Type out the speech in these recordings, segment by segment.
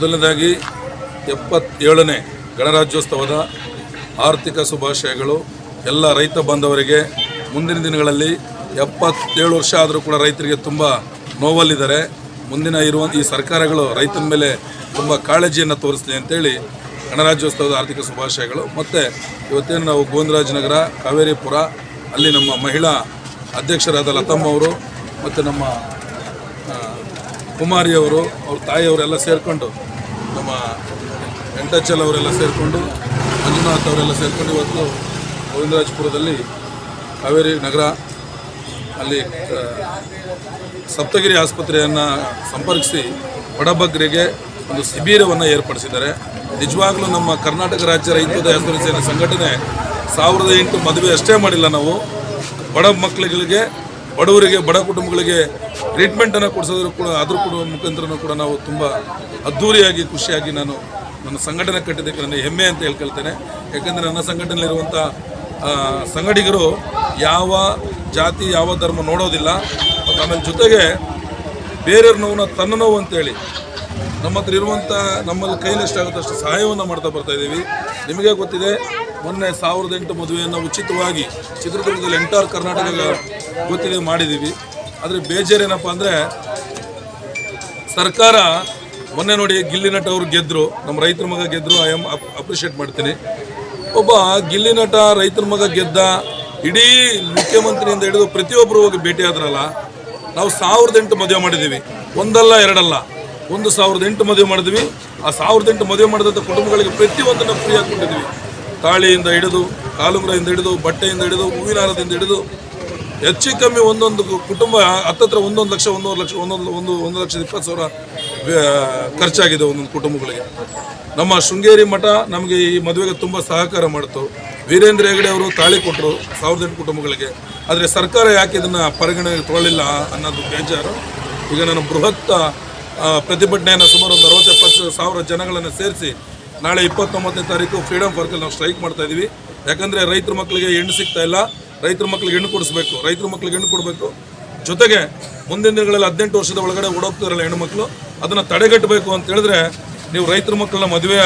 ಮೊದಲನೇದಾಗಿ 77ನೇ ಗಣರಾಜ್ಯೋತ್ಸವದ ಆರ್ಥಿಕ ಶುಭಾಶಯಗಳು. ಎಲ್ಲ ರೈತ ಬಾಂಧವರಿಗೆ ಮುಂದಿನ ದಿನಗಳಲ್ಲಿ 77 ವರ್ಷ ಆದರೂ ಕೂಡ ರೈತರಿಗೆ ತುಂಬ ನೋವಲ್ಲಿದ್ದಾರೆ. ಮುಂದಿನ ಈ ಸರ್ಕಾರಗಳು ರೈತನ ಮೇಲೆ ತುಂಬ ಕಾಳಜಿಯನ್ನು ತೋರಿಸಲಿ ಅಂತೇಳಿ ಗಣರಾಜ್ಯೋತ್ಸವದ ಆರ್ಥಿಕ ಶುಭಾಶಯಗಳು. ಮತ್ತು ಇವತ್ತೇನು ನಾವು ಗೋವಿಂದರಾಜನಗರ ಕಾವೇರಿಪುರ ಅಲ್ಲಿ ನಮ್ಮ ಮಹಿಳಾ ಅಧ್ಯಕ್ಷರಾದ ಲತಮ್ಮ ಅವರು ಮತ್ತು ನಮ್ಮ ಕುಮಾರಿಯವರು ಅವ್ರ ತಾಯಿಯವರೆಲ್ಲ ಸೇರಿಕೊಂಡು ನಮ್ಮ ವೆಂಕಟಾಚಲ ಅವರೆಲ್ಲ ಸೇರಿಕೊಂಡು ಮಂಜುನಾಥ್ ಅವರೆಲ್ಲ ಸೇರಿಕೊಂಡು ಇವತ್ತು ಗೋವಿಂದರಾಜಪುರದಲ್ಲಿ ಕಾವೇರಿ ನಗರ ಅಲ್ಲಿ ಸಪ್ತಗಿರಿ ಆಸ್ಪತ್ರೆಯನ್ನು ಸಂಪರ್ಕಿಸಿ ಬಡಬಗ್ಗರಿಗೆ ಒಂದು ಶಿಬಿರವನ್ನು ಏರ್ಪಡಿಸಿದ್ದಾರೆ. ನಿಜವಾಗ್ಲೂ ನಮ್ಮ ಕರ್ನಾಟಕ ರಾಜ್ಯ ರೈತೋದಯ ಸೇನೆ ಸಂಘಟನೆ 1008 ಮದುವೆ ಅಷ್ಟೇ ಮಾಡಿಲ್ಲ. ನಾವು ಬಡ ಮಕ್ಕಳುಗಳಿಗೆ, ಬಡವರಿಗೆ, ಬಡ ಕುಟುಂಬಗಳಿಗೆ ಟ್ರೀಟ್ಮೆಂಟನ್ನು ಕೊಡಿಸೋದ್ರು ಕೂಡ ಅದ್ರ ಕೂಡ ಮುಖಾಂತರ ಕೂಡ ನಾವು ತುಂಬ ಅದ್ಧೂರಿಯಾಗಿ ಖುಷಿಯಾಗಿ ನಾನು ನನ್ನ ಸಂಘಟನೆ ಕಟ್ಟಿದ್ದಕ್ಕೆ ನನ್ನ ಹೆಮ್ಮೆ ಅಂತ ಹೇಳ್ಕೊಳ್ತೇನೆ. ಯಾಕೆಂದರೆ ನನ್ನ ಸಂಘಟನೆಯಲ್ಲಿರುವಂಥ ಸಂಘಟಿಗರು ಯಾವ ಜಾತಿ ಯಾವ ಧರ್ಮ ನೋಡೋದಿಲ್ಲ. ಮತ್ತು ಆಮೇಲೆ ಜೊತೆಗೆ ಬೇರೆಯವ್ರ ನೋವನ್ನ ತನ್ನ ನೋವು ಅಂತೇಳಿ ನಮ್ಮ ಹತ್ರ ಇರುವಂಥ ನಮ್ಮಲ್ಲಿ ಕೈಲೆಷ್ಟಾಗುತ್ತೆ ಅಷ್ಟು ಸಹಾಯವನ್ನು ಮಾಡ್ತಾ ಬರ್ತಾಯಿದ್ದೀವಿ. ನಿಮಗೆ ಗೊತ್ತಿದೆ, ಮೊನ್ನೆ 1008 ಮದುವೆಯನ್ನು ಉಚಿತವಾಗಿ ಚಿತ್ರದುರ್ಗದಲ್ಲಿ ಎಂಟೈರ್ ಕರ್ನಾಟಕ ಗೊತ್ತಿದೆ ಮಾಡಿದ್ದೀವಿ. ಆದರೆ ಬೇಜಾರೇನಪ್ಪ ಅಂದರೆ ಸರ್ಕಾರ ಮೊನ್ನೆ ನೋಡಿ ಗಿಲ್ಲಿ ನಟ ಅವರು ಗೆದ್ದರು, ನಮ್ಮ ರೈತರ ಮಗ ಗೆದ್ದರು. ಐ ಆಮ್ ಅಪ್ರಿಷಿಯೇಟ್ ಮಾಡ್ತೀನಿ. ಒಬ್ಬ ಗಿಲ್ಲಿ ನಟ ರೈತರ ಮಗ ಗೆದ್ದ, ಇಡೀ ಮುಖ್ಯಮಂತ್ರಿಯಿಂದ ಹಿಡಿದು ಪ್ರತಿಯೊಬ್ಬರು ಹೋಗಿ ಭೇಟಿ ಆದ್ರಲ್ಲ. ನಾವು 1008 ಮದುವೆ ಮಾಡಿದ್ದೀವಿ, ಒಂದಲ್ಲ ಎರಡಲ್ಲ, 1008 ಮದುವೆ ಮಾಡಿದ್ವಿ. ಆ 1008 ಮದುವೆ ಮಾಡಿದಂಥ ಕುಟುಂಬಗಳಿಗೆ ಪ್ರತಿಯೊಂದನ್ನು ಫ್ರೀಯಾಗಿ ಕೊಟ್ಟಿದ್ವಿ. ತಾಳಿಯಿಂದ ಹಿಡಿದು, ಕಾಲುಂಗ್ರದಿಂದ ಹಿಡಿದು, ಬಟ್ಟೆಯಿಂದ ಹಿಡಿದು, ಹೂವಿನ ಹಾರದಿಂದ ಹಿಡಿದು ಹೆಚ್ಚು ಕಮ್ಮಿ ಒಂದೊಂದು ಕುಟುಂಬ ಹತ್ತತ್ರ 1 ಲಕ್ಷ 1.5 ಲಕ್ಷ 1,20,000 ಖರ್ಚಾಗಿದೆ ಒಂದೊಂದು ಕುಟುಂಬಗಳಿಗೆ. ನಮ್ಮ ಶೃಂಗೇರಿ ಮಠ ನಮಗೆ ಈ ಮದುವೆಗೆ ತುಂಬ ಸಹಕಾರ ಮಾಡಿತು. ವೀರೇಂದ್ರ ಹೆಗಡೆ ಅವರು ತಾಳಿ ಕೊಟ್ಟರು 1008 ಕುಟುಂಬಗಳಿಗೆ. ಆದರೆ ಸರ್ಕಾರ ಯಾಕೆ ಇದನ್ನು ಪರಿಗಣನೆಗೆ ತೊಗೊಳ್ಳಿಲ್ಲ ಅನ್ನೋದು ಬೇಜಾರು. ಈಗ ನಾನು ಬೃಹತ್ ಪ್ರತಿಭಟನೆಯನ್ನು ಸುಮಾರು ಒಂದು 60-70 ಜನಗಳನ್ನು ಸೇರಿಸಿ ನಾಳೆ 29ನೇ ತಾರೀಕು ಫ್ರೀಡಮ್ ಪಾರ್ಕಲ್ಲಿ ನಾವು ಸ್ಟ್ರೈಕ್ ಮಾಡ್ತಾ ಇದ್ದೀವಿ. ಯಾಕಂದರೆ ರೈತರ ಮಕ್ಕಳಿಗೆ ಹೆಣ್ಣು ಸಿಗ್ತಾ ಇಲ್ಲ, ರೈತರ ಮಕ್ಕಳಿಗೆ ಹೆಣ್ಣು ಕೊಡಿಸ್ಬೇಕು, ರೈತರ ಮಕ್ಕಳಿಗೆ ಹೆಣ್ಣು ಕೊಡಬೇಕು. ಜೊತೆಗೆ ಮುಂದಿನ ದಿನಗಳಲ್ಲಿ 18 ವರ್ಷದ ಒಳಗಡೆ ಓಡೋಗ್ತಾರಲ್ಲ ಹೆಣ್ಣುಮಕ್ಕಳು, ಅದನ್ನು ತಡೆಗಟ್ಟಬೇಕು ಅಂತ ಹೇಳಿದ್ರೆ ನೀವು ರೈತರ ಮಕ್ಕಳನ್ನ ಮದುವೆ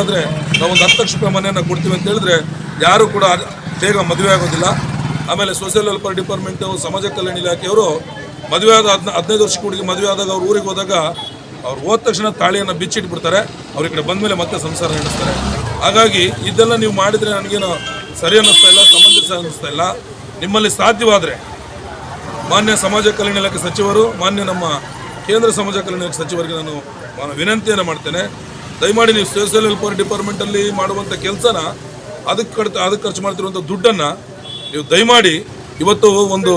ಆದರೆ ನಾವು ಒಂದು 10 ಲಕ್ಷ ರೂಪಾಯಿ ಮನೆಯನ್ನು ಕೊಡ್ತೀವಿ ಅಂತ ಹೇಳಿದ್ರೆ ಯಾರು ಕೂಡ ಬೇಗ ಮದುವೆ ಆಗೋದಿಲ್ಲ. ಆಮೇಲೆ ಸೋಷಿಯಲ್ ವೆಲ್ಫೇರ್ ಡಿಪಾರ್ಟ್ಮೆಂಟು, ಸಮಾಜ ಕಲ್ಯಾಣ ಇಲಾಖೆಯವರು ಮದುವೆ ಆದ 15 ವರ್ಷಕ್ಕೆ ಹುಡುಗಿ ಮದುವೆ ಆದಾಗ ಅವ್ರ ಊರಿಗೆ ಹೋದಾಗ ಅವ್ರು ಹೋದ ತಕ್ಷಣ ತಾಳಿಯನ್ನು ಬಿಚ್ಚಿಟ್ಬಿಡ್ತಾರೆ. ಅವ್ರ ಈ ಕಡೆ ಬಂದ ಮೇಲೆ ಮತ್ತೆ ಸಂಸಾರ ನಡೆಸ್ತಾರೆ. ಹಾಗಾಗಿ ಇದೆಲ್ಲ ನೀವು ಮಾಡಿದರೆ ನನಗೇನು ಸರಿ ಅನ್ನಿಸ್ತಾ ಇಲ್ಲ, ಸಮಂಜಸ ಅನ್ನಿಸ್ತಾ ಇಲ್ಲ. ನಿಮ್ಮಲ್ಲಿ ಸಾಧ್ಯವಾದರೆ ಮಾನ್ಯ ಸಮಾಜ ಕಲ್ಯಾಣ ಇಲಾಖೆ ಸಚಿವರು, ಮಾನ್ಯ ನಮ್ಮ ಕೇಂದ್ರ ಸಮಾಜ ಕಲ್ಯಾಣ ಇಲಾಖೆ ಸಚಿವರಿಗೆ ನಾನು ವಿನಂತಿಯನ್ನು ಮಾಡ್ತೇನೆ. ದಯಮಾಡಿ ನೀವು ಸೋಷಿಯಲ್ ವೆಲ್ಫೇರ್ ಡಿಪಾರ್ಟ್ಮೆಂಟಲ್ಲಿ ಮಾಡುವಂಥ ಕೆಲಸನ ಅದಕ್ಕೆ ಖರ್ಚು ಮಾಡ್ತಿರುವಂಥ ದುಡ್ಡನ್ನು ನೀವು ದಯಮಾಡಿ ಇವತ್ತು ಒಂದು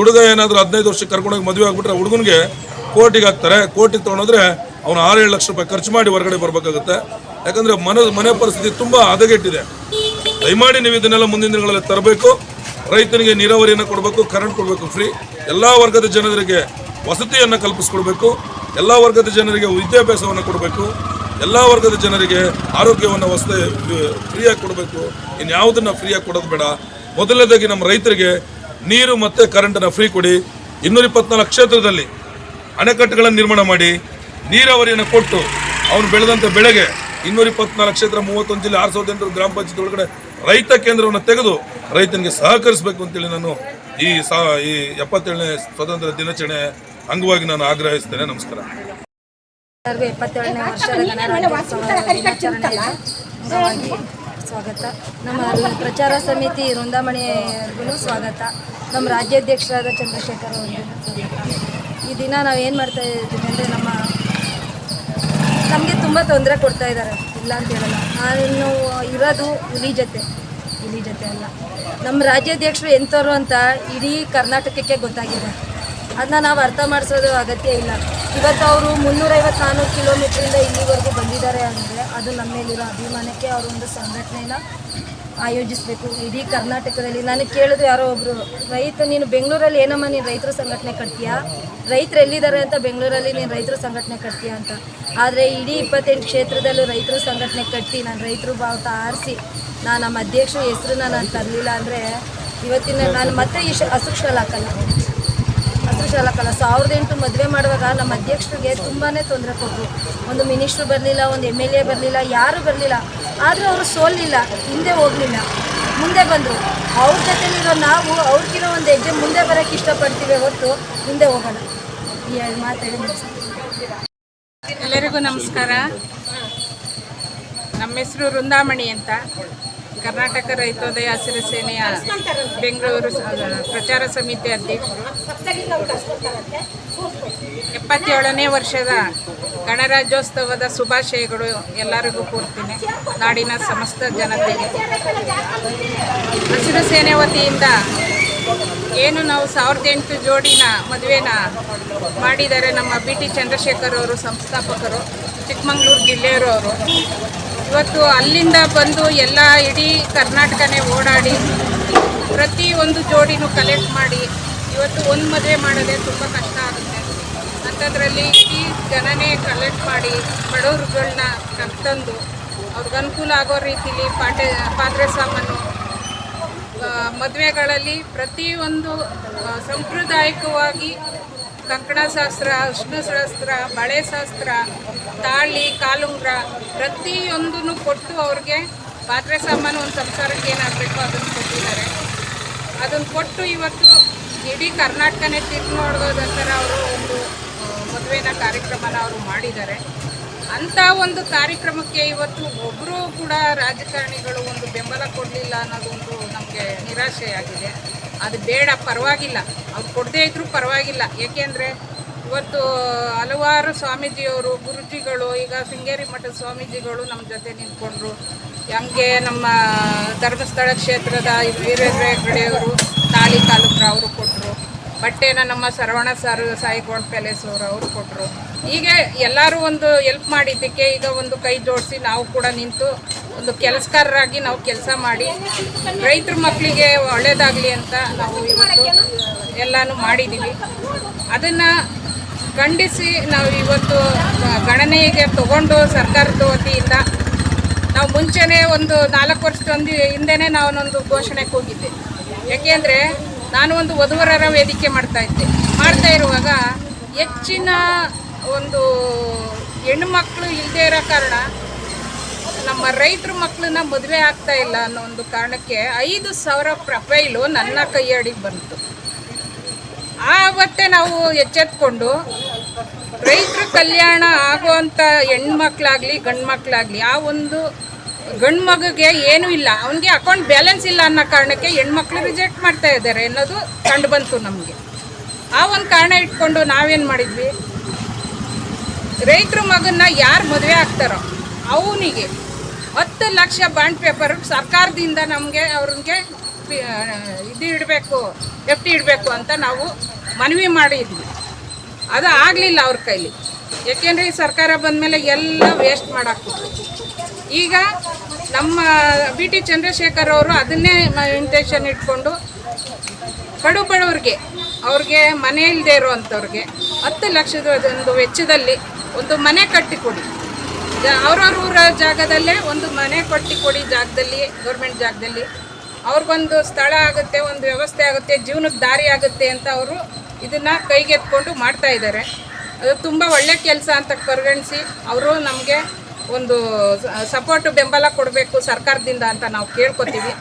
ಹುಡುಗ ಏನಾದರೂ 15 ವರ್ಷಕ್ಕೆ ಕರ್ಕೊಂಡೋಗಿ ಮದುವೆ ಆಗಿಬಿಟ್ರೆ ಹುಡುಗನಿಗೆ ಕೋರ್ಟಿಗೆ ಹಾಕ್ತಾರೆ. ಕೋರ್ಟಿಗೆ ತೊಗೊಂಡೋದ್ರೆ ಅವನು 6-7 ಲಕ್ಷ ರೂಪಾಯಿ ಖರ್ಚು ಮಾಡಿ ಹೊರಗಡೆ ಬರಬೇಕಾಗುತ್ತೆ. ಯಾಕಂದರೆ ಮನೆ ಪರಿಸ್ಥಿತಿ ತುಂಬ ಹದಗೆಟ್ಟಿದೆ. ದಯಮಾಡಿ ನೀವು ಇದನ್ನೆಲ್ಲ ಮುಂದಿನ ದಿನಗಳಲ್ಲಿ ತರಬೇಕು. ರೈತನಿಗೆ ನೀರಾವರಿಯನ್ನು ಕೊಡಬೇಕು, ಕರೆಂಟ್ ಕೊಡಬೇಕು ಫ್ರೀ. ಎಲ್ಲ ವರ್ಗದ ಜನರಿಗೆ ವಸತಿಯನ್ನು ಕಲ್ಪಿಸ್ಕೊಡ್ಬೇಕು, ಎಲ್ಲ ವರ್ಗದ ಜನರಿಗೆ ವಿದ್ಯಾಭ್ಯಾಸವನ್ನು ಕೊಡಬೇಕು, ಎಲ್ಲ ವರ್ಗದ ಜನರಿಗೆ ಆರೋಗ್ಯವನ್ನು ಫ್ರೀಯಾಗಿ ಕೊಡಬೇಕು. ಇನ್ಯಾವುದನ್ನು ಫ್ರೀಯಾಗಿ ಕೊಡೋದು ಬೇಡ. ಮೊದಲನೇದಾಗಿ ನಮ್ಮ ರೈತರಿಗೆ ನೀರು ಮತ್ತು ಕರೆಂಟನ್ನು ಫ್ರೀ ಕೊಡಿ. 224 ಕ್ಷೇತ್ರದಲ್ಲಿ ಅಣೆಕಟ್ಟುಗಳನ್ನು ನಿರ್ಮಾಣ ಮಾಡಿ ನೀರಾವರಿಯನ್ನು ಕೊಟ್ಟು ಅವನು ಬೆಳೆದಂಥ ಬೆಳೆಗೆ 224 ಕ್ಷೇತ್ರ 31 ಜಿಲ್ಲೆ 6,800 ಗ್ರಾಮ ಪಂಚಾಯತ್ ಒಳಗಡೆ ರೈತ ಕೇಂದ್ರವನ್ನು ತೆಗೆದು ರೈತನಿಗೆ ಸಹಕರಿಸಬೇಕು ಅಂತೇಳಿ ನಾನು ಈ 77ನೇ ಸ್ವಾತಂತ್ರ್ಯ ದಿನಾಚರಣೆ ಅಂಗವಾಗಿ ನಾನು ಆಗ್ರಹಿಸ್ತೇನೆ. ನಮಸ್ಕಾರ. 77ನೇ ವರ್ಷದ ಗಣರಾಜ್ಯೋತ್ಸವದ ದಿನಾಚರಣೆಯ ಅಂಗವಾಗಿ ಸ್ವಾಗತ. ನಮ್ಮ ಪ್ರಚಾರ ಸಮಿತಿ ವೃಂದಾಮಣಿಗೂ ಸ್ವಾಗತ. ನಮ್ಮ ರಾಜ್ಯಾಧ್ಯಕ್ಷರಾದ ಚಂದ್ರಶೇಖರ್ ಅವರಿಗೂ ಈ ದಿನ ನಾವೇನು ಮಾಡ್ತಾ ಇದ್ದೀವಿ ಅಂದರೆ ನಮಗೆ ತುಂಬ ತೊಂದರೆ ಕೊಡ್ತಾ ಇದ್ದಾರೆ, ಇಲ್ಲ ಅಂತ ಹೇಳಲ್ಲ. ನಾನು ಇರೋದು ಹುಲಿ ಜೊತೆ ಅಲ್ಲ. ನಮ್ಮ ರಾಜ್ಯಾಧ್ಯಕ್ಷರು ಎಂಥವ್ರು ಅಂತ ಇಡೀ ಕರ್ನಾಟಕಕ್ಕೆ ಗೊತ್ತಾಗಿದೆ. ಅದನ್ನ ನಾವು ಅರ್ಥ ಮಾಡಿಸೋದು ಅಗತ್ಯ ಇಲ್ಲ. ಇವತ್ತು ಅವರು 350-400 ಕಿಲೋಮೀಟ್ರಿಂದ ಇಲ್ಲಿವರೆಗೂ ಬಂದಿದ್ದಾರೆ ಅಂದರೆ ಅದು ನಮ್ಮ ಮೇಲಿರೋ ಅಭಿಮಾನಕ್ಕೆ ಅವರು ಒಂದು ಸಂಘಟನೆನ ಆಯೋಜಿಸಬೇಕು ಇಡೀ ಕರ್ನಾಟಕದಲ್ಲಿ. ನನಗೆ ಕೇಳಿದ್ರು ಯಾರೋ ಒಬ್ಬರು, ನೀನು ಬೆಂಗಳೂರಲ್ಲಿ ಏನಮ್ಮ ನೀನು ರೈತರ ಸಂಘಟನೆ ಕಟ್ತೀಯಾ, ರೈತರು ಎಲ್ಲಿದ್ದಾರೆ ಅಂತ ಬೆಂಗಳೂರಲ್ಲಿ ನೀನು ರೈತರ ಸಂಘಟನೆ ಕಟ್ತೀಯಾ ಅಂತ. ಆದರೆ ಇಡೀ 28 ಕ್ಷೇತ್ರದಲ್ಲೂ ರೈತರ ಸಂಘಟನೆ ಕಟ್ಟಿ ನಾನು ರೈತರು ಬಾವುಟ ಆರಿಸಿ ನಾನು ನಮ್ಮ ಅಧ್ಯಕ್ಷರ ಹೆಸರನ್ನ ನಾನು ತರಲಿಲ್ಲ ಅಂದರೆ ಇವತ್ತಿನ ನಾನು ಮತ್ತೆ ಈ ಅಸಕ್ಷಲ್ ಹಾಕಲ್ಲ. ಹಸಿರು ಶಾಲಕಲ್ಲ 1008 ಮದುವೆ ಮಾಡುವಾಗ ನಮ್ಮ ಅಧ್ಯಕ್ಷರಿಗೆ ತುಂಬಾ ತೊಂದರೆ ಕೊಟ್ಟರು. ಒಂದು ಮಿನಿಸ್ಟ್ರು ಬರಲಿಲ್ಲ, ಒಂದು MLA ಬರಲಿಲ್ಲ, ಯಾರೂ ಬರಲಿಲ್ಲ. ಆದರೂ ಅವರು ಸೋಲಿಲ್ಲ, ಹಿಂದೆ ಹೋಗಲಿಲ್ಲ, ಮುಂದೆ ಬಂದರು. ಅವ್ರ ಜೊತೆಲಿರೋ ನಾವು ಅವ್ರಿಗಿರೋ ಒಂದು ಹೆಜ್ಜೆ ಮುಂದೆ ಬರೋಕ್ಕೆ ಇಷ್ಟಪಡ್ತೀವಿ ಹೊರತು ಹಿಂದೆ ಹೋಗೋಣ. ಈ ಎರಡು ಮಾತಾಡಿ ಎಲ್ಲರಿಗೂ ನಮಸ್ಕಾರ. ನಮ್ಮ ಹೆಸರು ವೃಂದಾಮಣಿ ಅಂತ. ಕರ್ನಾಟಕ ರೈತೋದಯ ಹಸಿರು ಸೇನೆಯ ಬೆಂಗಳೂರು ಪ್ರಚಾರ ಸಮಿತಿ ಅಧ್ಯಕ್ಷರು. 77ನೇ ವರ್ಷದ ಗಣರಾಜ್ಯೋತ್ಸವದ ಶುಭಾಶಯಗಳು ಎಲ್ಲರಿಗೂ ಕೋರ್ತೀನಿ. ನಾಡಿನ ಸಮಸ್ತ ಜನತೆಗೆ ಹಸಿರು ಸೇನೆ ವತಿಯಿಂದ ಏನು ನಾವು 1008 ಜೋಡಿನ ಮದುವೆನ ಮಾಡಿದ್ದಾರೆ. ನಮ್ಮ BT ಚಂದ್ರಶೇಖರ್ ಅವರು ಸಂಸ್ಥಾಪಕರು, ಚಿಕ್ಕಮಗಳೂರು ಜಿಲ್ಲೆಯವರು. ಇವತ್ತು ಅಲ್ಲಿಂದ ಬಂದು ಎಲ್ಲ ಇಡೀ ಕರ್ನಾಟಕನೇ ಓಡಾಡಿ ಪ್ರತಿಯೊಂದು ಜೋಡಿನೂ ಕಲೆಕ್ಟ್ ಮಾಡಿ ಇವತ್ತು ಒಂದು ಮದುವೆ ಮಾಡೋದೇ ತುಂಬ ಕಷ್ಟ ಆಗುತ್ತೆ. ಅಂಥದ್ರಲ್ಲಿ ಇಡೀ ಜನನೇ ಕಲೆಕ್ಟ್ ಮಾಡಿ ಬಡವ್ರುಗಳನ್ನ ಕರ್ತಂದು ಅವ್ರಿಗೆ ಅನುಕೂಲ ಆಗೋ ರೀತಿಲಿ ಪಾತ್ರೆ ಸಾಮಾನು, ಮದುವೆಗಳಲ್ಲಿ ಪ್ರತಿಯೊಂದು ಸಾಂಪ್ರದಾಯಿಕವಾಗಿ ಕಂಕಣ ಶಾಸ್ತ್ರ, ಅರ್ಶಿನ ಶಾಸ್ತ್ರ, ಬಳೆ ಶಾಸ್ತ್ರ, ತಾಳಿ, ಕಾಲುಂಗ್ರ ಪ್ರತಿಯೊಂದನ್ನು ಕೊಟ್ಟು ಅವ್ರಿಗೆ ಪಾತ್ರೆ ಸಾಮಾನು ಒಂದು ಸಂಸಾರಕ್ಕೆ ಏನಾಗಬೇಕು ಅದನ್ನು ಕೊಟ್ಟಿದ್ದಾರೆ. ಅದನ್ನು ಕೊಟ್ಟು ಇವತ್ತು ಇಡೀ ಕರ್ನಾಟಕನೇ ತಿರುಗಿ ನೋಡೋದಂತರ ಅವರು ಒಂದು ಮದುವೆನ ಕಾರ್ಯಕ್ರಮನ ಅವರು ಮಾಡಿದ್ದಾರೆ. ಅಂಥ ಒಂದು ಕಾರ್ಯಕ್ರಮಕ್ಕೆ ಇವತ್ತು ಒಬ್ಬರು ಕೂಡ ರಾಜಕಾರಣಿಗಳು ಒಂದು ಬೆಂಬಲ ಕೊಡಲಿಲ್ಲ ಅನ್ನೋದೊಂದು ನಮಗೆ ನಿರಾಶೆಯಾಗಿದೆ. ಅದು ಬೇಡ, ಪರವಾಗಿಲ್ಲ, ಅವ್ರು ಕೊಡದೇ ಇದ್ದರೂ ಪರವಾಗಿಲ್ಲ. ಏಕೆಂದರೆ ಇವತ್ತು ಹಲವಾರು ಸ್ವಾಮೀಜಿಯವರು, ಗುರುಜಿಗಳು, ಈಗ ಶೃಂಗೇರಿ ಮಠದ ಸ್ವಾಮೀಜಿಗಳು ನಮ್ಮ ಜೊತೆ ನಿಂತ್ಕೊಂಡ್ರು. ಹಂಗೆ ನಮ್ಮ ಧರ್ಮಸ್ಥಳ ಕ್ಷೇತ್ರದ ವೀರೇಂದ್ರ ಹೆಗ್ಗಡೆಯವರು ತಾಳಿ ಕಾಲುಂಗ್ರ ಅವರು ಕೊಟ್ಟರು. ಬಟ್ಟೆನ ನಮ್ಮ ಸರವಣ ಸಾಯಿ ಗೋಲ್ಡ್ ಪ್ಯಾಲೇಸ್ ಅವರು ಕೊಟ್ಟರು. ಹೀಗೆ ಎಲ್ಲರೂ ಒಂದು ಹೆಲ್ಪ್ ಮಾಡಿದ್ದಕ್ಕೆ ಈಗ ಒಂದು ಕೈ ಜೋಡಿಸಿ ನಾವು ಕೂಡ ನಿಂತು ಒಂದು ಕೆಲಸಗಾರರಾಗಿ ನಾವು ಕೆಲಸ ಮಾಡಿ ರೈತರ ಮಕ್ಕಳಿಗೆ ಒಳ್ಳೆಯದಾಗಲಿ ಅಂತ ನಾವು ಇವತ್ತು ಎಲ್ಲನೂ ಮಾಡಿದ್ದೀವಿ. ಅದನ್ನು ಖಂಡಿಸಿ ನಾವು ಇವತ್ತು ಗಣನೆಗೆ ತಗೊಂಡು ಸರ್ಕಾರದ ವತಿಯಿಂದ ನಾವು ಮುಂಚೆನೇ ಒಂದು 4 ವರ್ಷದ ಹಿಂದೆನೇ ನಾವೊಂದು ಘೋಷಣೆಗೆ ಹೋಗಿದ್ದೆ. ಯಾಕೆಂದರೆ ನಾನು ಒಂದು ವಧುವರರ ವೇದಿಕೆ ಮಾಡ್ತಾ ಇರುವಾಗ ಹೆಚ್ಚಿನ ಒಂದು ಹೆಣ್ಣುಮಕ್ಕಳು ಇಲ್ಲದೇ ಇರೋ ಕಾರಣ ನಮ್ಮ ರೈತರ ಮಕ್ಕಳನ್ನ ಮದುವೆ ಆಗ್ತಾ ಇಲ್ಲ ಅನ್ನೋ ಒಂದು ಕಾರಣಕ್ಕೆ 5,000 ಪ್ರೊಫೈಲು ನನ್ನ ಕೈಯಡಿಗೆ ಬಂತು. ಆವತ್ತೇ ನಾವು ಎಚ್ಚೆತ್ಕೊಂಡು ರೈತರ ಕಲ್ಯಾಣ ಆಗುವಂಥ ಹೆಣ್ಮಕ್ಳಾಗಲಿ ಗಂಡು ಮಕ್ಕಳಾಗಲಿ, ಆ ಒಂದು ಗಂಡು ಮಗುಗೆ ಏನೂ ಇಲ್ಲ, ಅವನಿಗೆ ಅಕೌಂಟ್ ಬ್ಯಾಲೆನ್ಸ್ ಇಲ್ಲ ಅನ್ನೋ ಕಾರಣಕ್ಕೆ ಹೆಣ್ಮಕ್ಳು ರಿಜೆಕ್ಟ್ ಮಾಡ್ತಾ ಇದ್ದಾರೆ ಅನ್ನೋದು ಕಂಡು ಬಂತು ನಮಗೆ. ಆ ಒಂದು ಕಾರಣ ಇಟ್ಕೊಂಡು ನಾವೇನು ಮಾಡಿದ್ವಿ, ರೈತರ ಮಗನ್ನ ಯಾರು ಮದುವೆ ಆಗ್ತಾರೋ ಅವನಿಗೆ 10 ಲಕ್ಷ ಬಾಂಡ್ ಪೇಪರ್ ಸರ್ಕಾರದಿಂದ ನಮಗೆ ಅವ್ರಿಗೆ ಇದು ಇಡಬೇಕು, FD ಇಡಬೇಕು ಅಂತ ನಾವು ಮನವಿ ಮಾಡಿದ್ವಿ. ಅದು ಆಗಲಿಲ್ಲ ಅವ್ರ ಕೈಲಿ. ಏಕೆಂದರೆ ಈ ಸರ್ಕಾರ ಬಂದಮೇಲೆ ಎಲ್ಲ ವೇಸ್ಟ್ ಮಾಡಾಕ್ಬಿಟ್ರು. ಈಗ ನಮ್ಮ BT ಚಂದ್ರಶೇಖರ್ ಅವರು ಅದನ್ನೇ ಇಂಟೆನ್ಷನ್ ಇಟ್ಕೊಂಡು ಕಡು ಬಡವ್ರಿಗೆ, ಅವ್ರಿಗೆ ಮನೆ ಇಲ್ಲದೆ ಇರೋವಂಥವ್ರಿಗೆ 10 ಲಕ್ಷದ ಒಂದು ವೆಚ್ಚದಲ್ಲಿ ಒಂದು ಮನೆ ಕಟ್ಟಿಕೊಡಿ, ಅವ್ರವ್ರ ಊರ ಜಾಗದಲ್ಲೇ ಒಂದು ಮನೆ ಕಟ್ಟಿಕೊಡಿ, ಜಾಗದಲ್ಲಿ ಗೌರ್ಮೆಂಟ್ ಜಾಗದಲ್ಲಿ ಅವ್ರಿಗೊಂದು ಸ್ಥಳ ಆಗುತ್ತೆ, ಒಂದು ವ್ಯವಸ್ಥೆ ಆಗುತ್ತೆ, ಜೀವನಕ್ಕೆ ದಾರಿ ಆಗುತ್ತೆ ಅಂತ ಅವರು ಇದನ್ನು ಕೈಗೆತ್ಕೊಂಡು ಮಾಡ್ತಾ ಇದ್ದಾರೆ. ಅದು ತುಂಬ ಒಳ್ಳೆ ಕೆಲಸ ಅಂತ ಪರಿಗಣಿಸಿ ಅವರು ನಮಗೆ ಒಂದು ಸಪೋರ್ಟು ಬೆಂಬಲ ಕೊಡಬೇಕು ಸರ್ಕಾರದಿಂದ ಅಂತ ನಾವು ಕೇಳ್ಕೊತೀವಿ.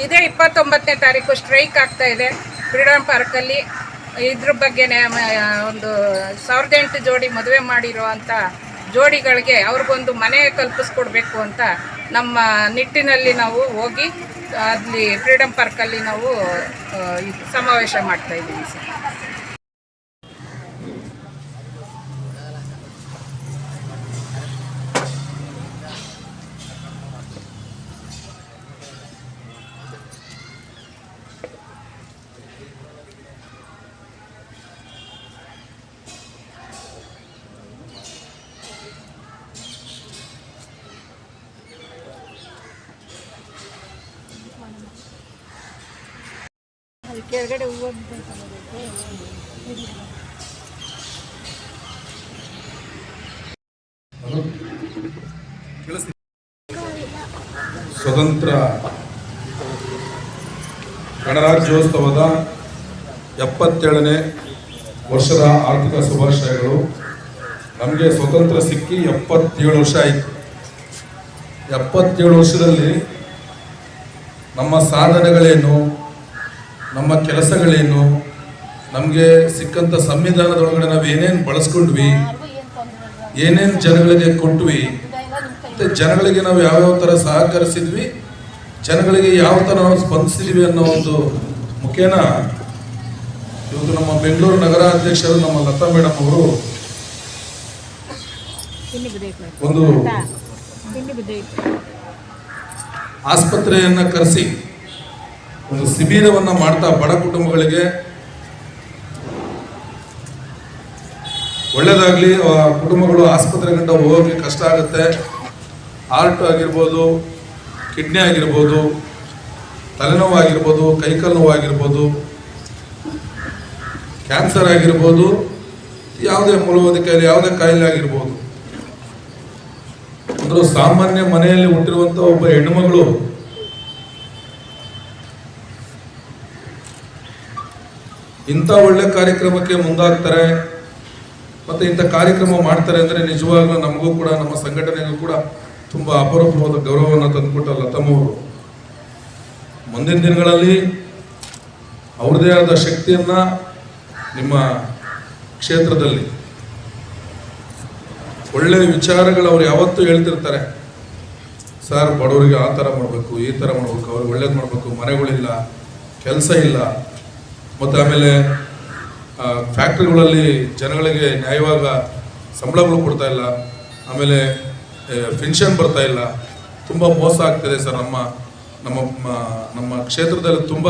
ಇದೇ 29ನೇ ತಾರೀಕು ಸ್ಟ್ರೈಕ್ ಆಗ್ತಾ ಇದೆ ಫ್ರೀಡಮ್ ಪಾರ್ಕಲ್ಲಿ. ಇದ್ರ ಬಗ್ಗೆನೇ ಒಂದು 1008 ಜೋಡಿ ಮದುವೆ ಮಾಡಿರೋ ಅಂಥ ಜೋಡಿಗಳಿಗೆ ಅವ್ರಿಗೊಂದು ಮನೆ ಕಲ್ಪಿಸ್ಕೊಡ್ಬೇಕು ಅಂತ ನಮ್ಮ ನಿಟ್ಟಿನಲ್ಲಿ ನಾವು ಹೋಗಿ ಅಲ್ಲಿ ಫ್ರೀಡಮ್ ಪಾರ್ಕಲ್ಲಿ ನಾವು ಸಮಾವೇಶ ಮಾಡ್ತಾ ಇದ್ದೀವಿ ಸರ್. ಕೆಳಗಡೆ ಹೂವು ಸ್ವತಂತ್ರ ಗಣರಾಜ್ಯೋತ್ಸವದ 77ನೇ ವರ್ಷದ ಆರ್ಥಿಕ ಶುಭಾಶಯಗಳು. ನಮಗೆ ಸ್ವತಂತ್ರ ಸಿಕ್ಕಿ 77 ವರ್ಷ ಆಯಿತು. 77 ವರ್ಷದಲ್ಲಿ ನಮ್ಮ ಸಾಧನೆಗಳೇನು, ನಮ್ಮ ಕೆಲಸಗಳೇನು, ನಮಗೆ ಸಿಕ್ಕಂಥ ಸಂವಿಧಾನದೊಳಗಡೆ ನಾವು ಏನೇನು ಬಳಸ್ಕೊಂಡ್ವಿ, ಏನೇನು ಜನಗಳಿಗೆ ಕೊಟ್ವಿ, ಮತ್ತು ಜನಗಳಿಗೆ ನಾವು ಯಾವ್ಯಾವ ಥರ ಸಹಕರಿಸಿದ್ವಿ, ಜನಗಳಿಗೆ ಯಾವ ಥರ ನಾವು ಸ್ಪಂದಿಸಿದ್ವಿ ಅನ್ನೋ ಒಂದು ಮುಖೇನ ಇವತ್ತು ನಮ್ಮ ಬೆಂಗಳೂರು ನಗರ ಅಧ್ಯಕ್ಷರು ನಮ್ಮ ಲತಾ ಮೇಡಮ್ ಅವರು ಒಂದು ಆಸ್ಪತ್ರೆಯನ್ನು ಕರೆಸಿ ಒಂದು ಶಿಬಿರವನ್ನು ಮಾಡ್ತಾ ಬಡ ಕುಟುಂಬಗಳಿಗೆ ಒಳ್ಳೆಯದಾಗಲಿ, ಕುಟುಂಬಗಳು ಆಸ್ಪತ್ರೆ ಗಂಟ ಹೋಗೋಕ್ಕೆ ಕಷ್ಟ ಆಗುತ್ತೆ. ಹಾರ್ಟ್ ಆಗಿರ್ಬೋದು, ಕಿಡ್ನಿ ಆಗಿರ್ಬೋದು, ತಲೆನೋವು ಆಗಿರ್ಬೋದು, ಕೈಕಾಲು ನೋವು ಆಗಿರ್ಬೋದು, ಕ್ಯಾನ್ಸರ್ ಆಗಿರ್ಬೋದು, ಯಾವುದೇ ಮೂಲವಾದಿ ಕಾಯಿಲೆ, ಯಾವುದೇ ಕಾಯಿಲೆ ಆಗಿರ್ಬೋದು. ಅಂದ್ರೆ ಸಾಮಾನ್ಯ ಮನೆಯಲ್ಲಿ ಹುಟ್ಟಿರುವಂಥ ಒಬ್ಬ ಹೆಣ್ಣುಮಗಳು ಇಂಥ ಒಳ್ಳೆ ಕಾರ್ಯಕ್ರಮಕ್ಕೆ ಮುಂದಾಗ್ತಾರೆ ಮತ್ತು ಇಂಥ ಕಾರ್ಯಕ್ರಮ ಮಾಡ್ತಾರೆ ಅಂದರೆ ನಿಜವಾಗ್ಲೂ ನಮಗೂ ಕೂಡ, ನಮ್ಮ ಸಂಘಟನೆಗೂ ಕೂಡ ತುಂಬ ಅಪರೂಪವಾದ ಗೌರವವನ್ನು ತಂದುಕೊಟ್ಟ ಲತಮ್ಮವರು ಮುಂದಿನ ದಿನಗಳಲ್ಲಿ ಅವ್ರದೇ ಆದ ಶಕ್ತಿಯನ್ನು ನಿಮ್ಮ ಕ್ಷೇತ್ರದಲ್ಲಿ ಒಳ್ಳೆಯ ವಿಚಾರಗಳು ಅವ್ರು ಯಾವತ್ತೂ ಹೇಳ್ತಿರ್ತಾರೆ. ಸರ್, ಬಡವರಿಗೆ ಆ ಥರ ಮಾಡಬೇಕು, ಈ ಥರ ಮಾಡಬೇಕು, ಅವ್ರಿಗೆ ಒಳ್ಳೇದು ಮಾಡಬೇಕು, ಮನೆಗಳಿಲ್ಲ, ಕೆಲಸ ಇಲ್ಲ, ಮತ್ತು ಆಮೇಲೆ ಫ್ಯಾಕ್ಟ್ರಿಗಳಲ್ಲಿ ಜನಗಳಿಗೆ ನ್ಯಾಯವಾಗ ಸಂಬಳಗಳು ಕೊಡ್ತಾ ಇಲ್ಲ, ಆಮೇಲೆ ಪೆನ್ಷನ್ ಬರ್ತಾ ಇಲ್ಲ, ತುಂಬ ಮೋಸ ಆಗ್ತಿದೆ ಸರ್. ನಮ್ಮ ಕ್ಷೇತ್ರದಲ್ಲಿ ತುಂಬ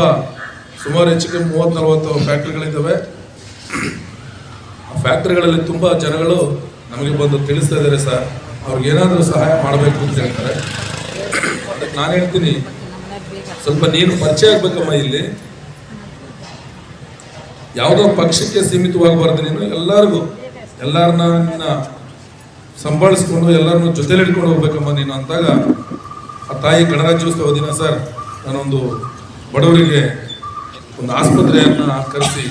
ಸುಮಾರು ಹೆಚ್ಚಿಗೆ 30-40 ಫ್ಯಾಕ್ಟ್ರಿಗಳಿದ್ದಾವೆ. ಆ ಫ್ಯಾಕ್ಟ್ರಿಗಳಲ್ಲಿ ತುಂಬ ಜನಗಳು ನಮಗೆ ಬಂದು ತಿಳಿಸ್ತಾ ಇದ್ದಾರೆ ಸರ್, ಅವ್ರಿಗೇನಾದರೂ ಸಹಾಯ ಮಾಡಬೇಕು ಅಂತ ಹೇಳ್ತಾರೆ. ಅದಕ್ಕೆ ನಾನು ಹೇಳ್ತೀನಿ, ಸ್ವಲ್ಪ ನೀನು ಪರಿಚಯ ಆಗ್ಬೇಕಮ್ಮ. ಇಲ್ಲಿ ಯಾವುದೋ ಪಕ್ಷಕ್ಕೆ ಸೀಮಿತವಾಗಬಾರ್ದು, ನೀನು ಎಲ್ಲರನ್ನ ಸಂಭಾಳಿಸ್ಕೊಂಡು ಎಲ್ಲರನ್ನೂ ಜೊತೆಲಿ ಹಿಡ್ಕೊಂಡು ಹೋಗ್ಬೇಕಮ್ಮ ನೀನು ಅಂತಾಗ ಆ ತಾಯಿ ಗಣರಾಜ್ಯೋತ್ಸವ ದಿನ ಸರ್, ನಾನೊಂದು ಬಡವರಿಗೆ ಒಂದು ಆಸ್ಪತ್ರೆಯನ್ನು ಕರೆಸಿ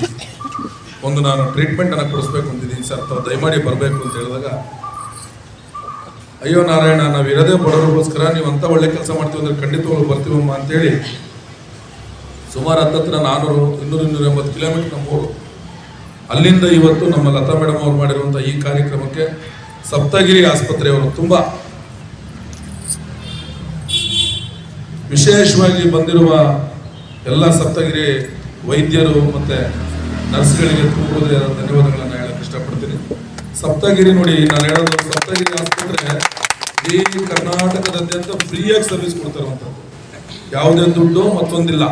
ನಾನು ಟ್ರೀಟ್ಮೆಂಟನ್ನು ಕೊಡಿಸ್ಬೇಕು ಅಂತಿದ್ದೀನಿ ಸರ್, ತಾವು ದಯಮಾಡಿ ಬರಬೇಕು ಅಂತ ಹೇಳಿದಾಗ, ಅಯ್ಯೋ ನಾರಾಯಣ, ನಾವು ಇರೋದೇ ಬಡವರಿಗೋಸ್ಕರ, ನೀವು ಅಂಥ ಒಳ್ಳೆ ಕೆಲಸ ಮಾಡ್ತೀವಿ ಅಂದರೆ ಖಂಡಿತವಾಗ್ಲೂ ಬರ್ತೀವಮ್ಮ ಅಂತೇಳಿ ಸುಮಾರು 400-280 ಕಿಲೋಮೀಟರ್ ನಮ್ಮೂರು, ಅಲ್ಲಿಂದ ಇವತ್ತು ನಮ್ಮ ಲತಾ ಮೇಡಮ್ ಅವ್ರು ಮಾಡಿರುವಂಥ ಈ ಕಾರ್ಯಕ್ರಮಕ್ಕೆ ಸಪ್ತಗಿರಿ ಆಸ್ಪತ್ರೆಯವರು ತುಂಬ ವಿಶೇಷವಾಗಿ ಬಂದಿರುವ ಎಲ್ಲ ಸಪ್ತಗಿರಿ ವೈದ್ಯರು ಮತ್ತು ನರ್ಸ್ಗಳಿಗೆ ತುಂಬ ಧನ್ಯವಾದಗಳನ್ನು ಹೇಳಕ್ಕೆ ಇಷ್ಟಪಡ್ತೀನಿ. ಸಪ್ತಗಿರಿ ನೋಡಿ, ನಾನು ಹೇಳೋದು ಸಪ್ತಗಿರಿ ಆಸ್ಪತ್ರೆ ಈ ಕರ್ನಾಟಕದಾದ್ಯಂತ ಫ್ರೀಯಾಗಿ ಸರ್ವಿಸ್ ಕೊಡ್ತಿರುವಂಥದ್ದು, ಯಾವುದೇ ದುಡ್ಡು ಮತ್ತೊಂದಿಲ್ಲ,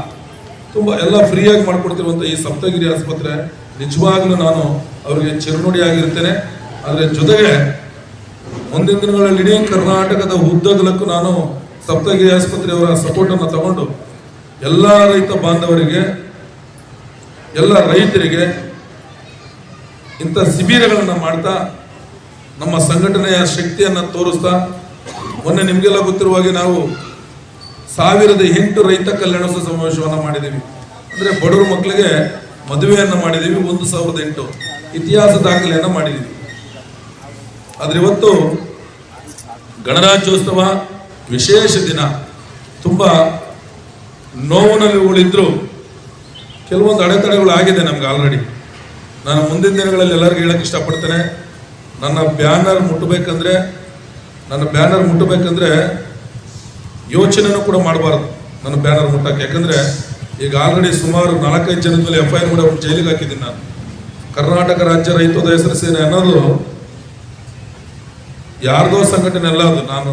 ತುಂಬ ಎಲ್ಲ ಫ್ರೀಯಾಗಿ ಮಾಡಿಕೊಡ್ತಿರುವಂಥ ಈ ಸಪ್ತಗಿರಿ ಆಸ್ಪತ್ರೆ ನಿಜವಾಗ್ಲೂ ನಾನು ಅವರಿಗೆ ಚಿರುನುಡಿ ಆಗಿರ್ತೇನೆ. ಆದರೆ ಜೊತೆಗೆ ಮುಂದಿನ ದಿನಗಳಲ್ಲಿ ಇಡೀ ಕರ್ನಾಟಕದ ಉದ್ದಗಲಕ್ಕೂ ನಾನು ಸಪ್ತಗಿರಿ ಆಸ್ಪತ್ರೆಯವರ ಸಪೋರ್ಟನ್ನು ತಗೊಂಡು ಎಲ್ಲ ರೈತ ಬಾಂಧವರಿಗೆ, ಎಲ್ಲ ರೈತರಿಗೆ ಇಂಥ ಶಿಬಿರಗಳನ್ನು ಮಾಡ್ತಾ ನಮ್ಮ ಸಂಘಟನೆಯ ಶಕ್ತಿಯನ್ನು ತೋರಿಸ್ತಾ, ಮೊನ್ನೆ ನಿಮಗೆಲ್ಲ ಗೊತ್ತಿರುವ ಹಾಗೆ ನಾವು 1008 ರೈತ ಕಲ್ಯಾಣೋತ್ಸವ ಸಮಾವೇಶವನ್ನು ಮಾಡಿದ್ದೀವಿ. ಅಂದರೆ ಬಡವರ ಮಕ್ಕಳಿಗೆ ಮದುವೆಯನ್ನು ಮಾಡಿದ್ದೀವಿ. 1008 ಇತಿಹಾಸ ದಾಖಲೆಯನ್ನು ಮಾಡಿದ್ದೀವಿ. ಆದರೆ ಇವತ್ತು ಗಣರಾಜ್ಯೋತ್ಸವ ವಿಶೇಷ ದಿನ, ತುಂಬ ನೋವಿನಲ್ಲಿ ಉಳಿದ್ರು ಕೆಲವೊಂದು ಅಡೆತಡೆಗಳು ಆಗಿದೆ ನಮ್ಗೆ ಆಲ್ರೆಡಿ. ನಾನು ಮುಂದಿನ ದಿನಗಳಲ್ಲಿ ಎಲ್ಲರಿಗೂ ಹೇಳಕ್ಕೆ ಇಷ್ಟಪಡ್ತೇನೆ, ನನ್ನ ಬ್ಯಾನರ್ ಮುಟ್ಟಬೇಕಂದ್ರೆ ಯೋಚನೆನೂ ಕೂಡ ಮಾಡಬಾರ್ದು ನನ್ನ ಬ್ಯಾನರ್ ಮುಟ್ಟಕ್ಕೆ. ಯಾಕಂದರೆ ಈಗ ಆಲ್ರೆಡಿ ಸುಮಾರು 4-5 ಜನದ ಮೇಲೆ FIR ಮಾಡಿ ಅವ್ರು ಜೈಲಿಗೆ ಹಾಕಿದ್ದೀನಿ. ನಾನು ಕರ್ನಾಟಕ ರಾಜ್ಯ ರೈತೋದಯ ಹೆಸರು ಸೇನೆ ಅನ್ನೋದು ಯಾರ್ದೋ ಸಂಘಟನೆ ಅಲ್ಲ, ಅದು ನಾನು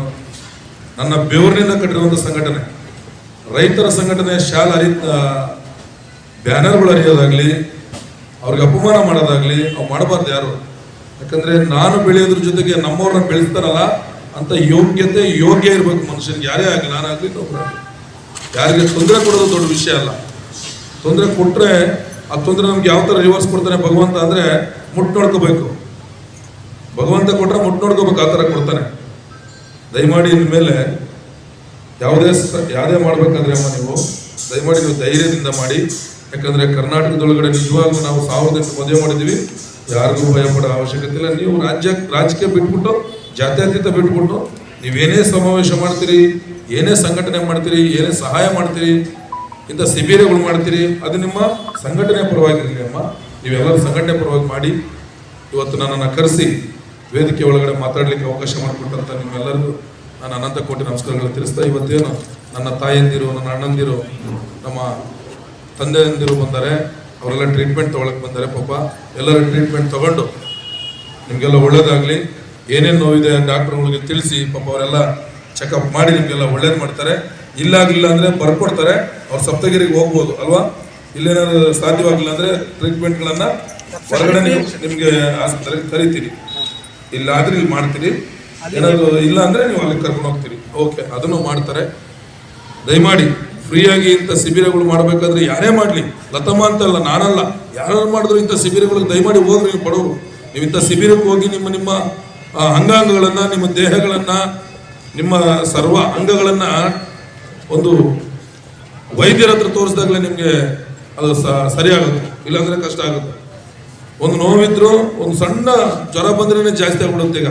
ನನ್ನ ಬೆವರಿನಿಂದ ಕಟ್ಟಿರುವಂಥ ಸಂಘಟನೆ. ರೈತರ ಸಂಘಟನೆ ಬ್ಯಾನರ್ಗಳು ಹರಿಯೋದಾಗಲಿ, ಅವ್ರಿಗೆ ಅಪಮಾನ ಮಾಡೋದಾಗಲಿ ಅವು ಮಾಡಬಾರ್ದು ಯಾರು. ಯಾಕಂದರೆ ನಾನು ಬೆಳೆಯೋದ್ರ ಜೊತೆಗೆ ನಮ್ಮವ್ರನ್ನ ಬೆಳೆಸ್ತಾರಲ್ಲ ಅಂತ ಯೋಗ್ಯ ಇರಬೇಕು ಮನುಷ್ಯನಿಗೆ, ಯಾರೇ ಆಗಲಿ, ನಾನಾಗಲಿ ಇನ್ನೊಬ್ಬರಾಗಲಿ. ಯಾರಿಗೆ ತೊಂದರೆ ಕೊಡೋದು ದೊಡ್ಡ ವಿಷಯ ಅಲ್ಲ. ತೊಂದರೆ ಕೊಟ್ಟರೆ ಆ ತೊಂದರೆ ನಮ್ಗೆ ಯಾವ ಥರ ರಿವರ್ಸ್ ಕೊಡ್ತಾನೆ ಭಗವಂತ ಅಂದರೆ ಮುಟ್ಟು ನೋಡ್ಕೋಬೇಕು. ಭಗವಂತ ಕೊಟ್ಟರೆ ಮುಟ್ಟು ನೋಡ್ಕೋಬೇಕು, ಆ ಥರ ಕೊಡ್ತಾನೆ. ದಯಮಾಡಿ ಇನ್ಮೇಲೆ ಯಾವುದೇ ಮಾಡಬೇಕಾದ್ರೆ ಅಮ್ಮ ನೀವು ದಯಮಾಡಿ ನೀವು ಧೈರ್ಯದಿಂದ ಮಾಡಿ. ಯಾಕಂದರೆ ಕರ್ನಾಟಕದೊಳಗಡೆ ನಿಜವಾಗ್ಲೂ ನಾವು 1008 ಮದುವೆ ಮಾಡಿದ್ದೀವಿ, ಯಾರಿಗೂ ಭಯ ಪಡೋ ಅವಶ್ಯಕತೆ ಇಲ್ಲ. ನೀವು ರಾಜಕೀಯ ಬಿಟ್ಬಿಟ್ಟು, ಜಾತ್ಯತೀತ ಬಿಟ್ಬಿಟ್ಟು ನೀವೇನೇ ಸಮಾವೇಶ ಮಾಡ್ತೀರಿ, ಏನೇ ಸಂಘಟನೆ ಮಾಡ್ತೀರಿ, ಏನೇ ಸಹಾಯ ಮಾಡ್ತೀರಿ, ಇಂಥ ಶಿಬಿರಗಳು ಮಾಡ್ತೀರಿ, ಅದು ನಿಮ್ಮ ಸಂಘಟನೆ ಪರವಾಗಿರಲಿ ಅಮ್ಮ. ನೀವೆಲ್ಲರೂ ಸಂಘಟನೆ ಪರವಾಗಿ ಮಾಡಿ ಇವತ್ತು ನನ್ನನ್ನು ಕರೆಸಿ ವೇದಿಕೆ ಒಳಗಡೆ ಮಾತಾಡಲಿಕ್ಕೆ ಅವಕಾಶ ಮಾಡಿಕೊಟ್ಟಂತ ನಿಮ್ಮೆಲ್ಲರಿಗೂ ನಾನು ಅನಂತ ಕೋಟಿ ನಮಸ್ಕಾರಗಳು ತಿಳಿಸ್ತಾ, ಇವತ್ತೇನು ನನ್ನ ತಾಯಂದಿರು, ನನ್ನ ಅಣ್ಣಂದಿರು, ನಮ್ಮ ತಂದೆಯಂದಿರು ಬಂದರೆ, ಅವರೆಲ್ಲ ಟ್ರೀಟ್ಮೆಂಟ್ ತೊಗೊಳಕ್ಕೆ ಬಂದರೆ. ಪಾಪ ಎಲ್ಲರೂ ಟ್ರೀಟ್ಮೆಂಟ್ ತೊಗೊಂಡು ನಿಮಗೆಲ್ಲ ಒಳ್ಳೇದಾಗಲಿ. ಏನೇನು ನೋವಿದೆ ಡಾಕ್ಟ್ರುಗಳಿಗೆ ತಿಳಿಸಿ, ಪಾಪ ಅವರೆಲ್ಲ ಚೆಕಪ್ ಮಾಡಿ ನಿಮಗೆಲ್ಲ ಒಳ್ಳೇದು ಮಾಡ್ತಾರೆ. ಇಲ್ಲಾಗಲಿಲ್ಲ ಅಂದರೆ ಬರ್ಕೊಡ್ತಾರೆ, ಅವ್ರು ಸಪ್ತಗಿರಿಗೆ ಹೋಗ್ಬೋದು ಅಲ್ವಾ. ಇಲ್ಲೇನಾದ್ರು ಸಾಧ್ಯವಾಗಿಲ್ಲ ಅಂದರೆ ಟ್ರೀಟ್ಮೆಂಟ್ಗಳನ್ನು ಹೊರಗಡೆ ನಿಮಗೆ ಆಸ್ಪತ್ರೆಗೆ ಕರಿತೀರಿ, ಇಲ್ಲ ಆದರೆ ಇಲ್ಲಿ ಮಾಡ್ತೀರಿ. ಏನಾದರೂ ಇಲ್ಲ ಅಂದರೆ ನೀವು ಅಲ್ಲಿ ಕರ್ಕೊಂಡು ಹೋಗ್ತೀರಿ. ಓಕೆ, ಅದನ್ನು ಮಾಡ್ತಾರೆ. ದಯಮಾಡಿ ಫ್ರೀಯಾಗಿ ಇಂಥ ಶಿಬಿರಗಳು ಮಾಡಬೇಕಾದ್ರೆ ಯಾರೇ ಮಾಡಲಿ, ಲತಮ್ಮ ಅಂತಲ್ಲ, ನಾನಲ್ಲ, ಯಾರು ಮಾಡಿದ್ರು ಇಂಥ ಶಿಬಿರಗಳಿಗೆ ದಯಮಾಡಿ ಹೋಗ್ರಿ. ನೀವು ಬಡವರು, ನೀವು ಇಂಥ ಶಿಬಿರಕ್ಕೆ ಹೋಗಿ ನಿಮ್ಮ ಅಂಗಾಂಗಗಳನ್ನು, ನಿಮ್ಮ ದೇಹಗಳನ್ನು, ನಿಮ್ಮ ಸರ್ವ ಅಂಗಗಳನ್ನು ಒಂದು ವೈದ್ಯರ ಹತ್ರ ತೋರಿಸಿದಾಗಲೇ ನಿಮಗೆ ಅದು ಸರಿಯಾಗುತ್ತೆ, ಇಲ್ಲಾಂದರೆ ಕಷ್ಟ ಆಗುತ್ತೆ. ಒಂದು ನೋವಿದ್ರು, ಒಂದು ಸಣ್ಣ ಜ್ವರ ಬಂದ್ರೇ ಜಾಸ್ತಿ ಆಗ್ಬಿಡುತ್ತೆ. ಈಗ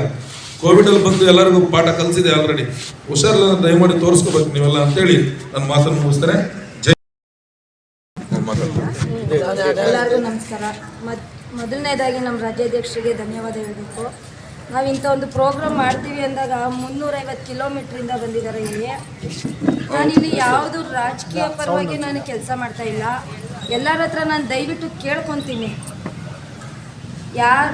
ಕೋವಿಡಲ್ಲಿ ಬಂದು ಎಲ್ಲರಿಗೂ ಪಾಠ ಕಲಿಸಿದೆ ಆಲ್ರೆಡಿ. ಹುಷಾರಿಲ್ಲ, ದಯಮಾಡಿ ತೋರಿಸ್ಕೋಬೇಕು ನೀವೆಲ್ಲ ಅಂತೇಳಿ ನನ್ನ ಮಾತನ್ನು ಮುಗಿಸ್ತೇನೆ. ಎಲ್ಲರಿಗೂ ನಮಸ್ಕಾರ. ಮೊದಲನೇದಾಗಿ ನಮ್ಮ ರಾಜ್ಯಾಧ್ಯಕ್ಷರಿಗೆ ಧನ್ಯವಾದ ಹೇಳಬೇಕು. ನಾವು ಇಂಥ ಒಂದು ಪ್ರೋಗ್ರಾಮ್ ಮಾಡ್ತೀವಿ ಅಂದಾಗ 350 ಕಿಲೋಮೀಟ್ರಿಂದ ಬಂದಿದ್ದಾರೆ ಇಲ್ಲಿ. ನಾನಿಲ್ಲಿ ಯಾವುದು ರಾಜಕೀಯ ಪರವಾಗಿ ನಾನು ಕೆಲಸ ಮಾಡ್ತಾ ಇಲ್ಲ. ಎಲ್ಲರ ಹತ್ರ ನಾನು ದಯವಿಟ್ಟು ಕೇಳ್ಕೊತೀನಿ,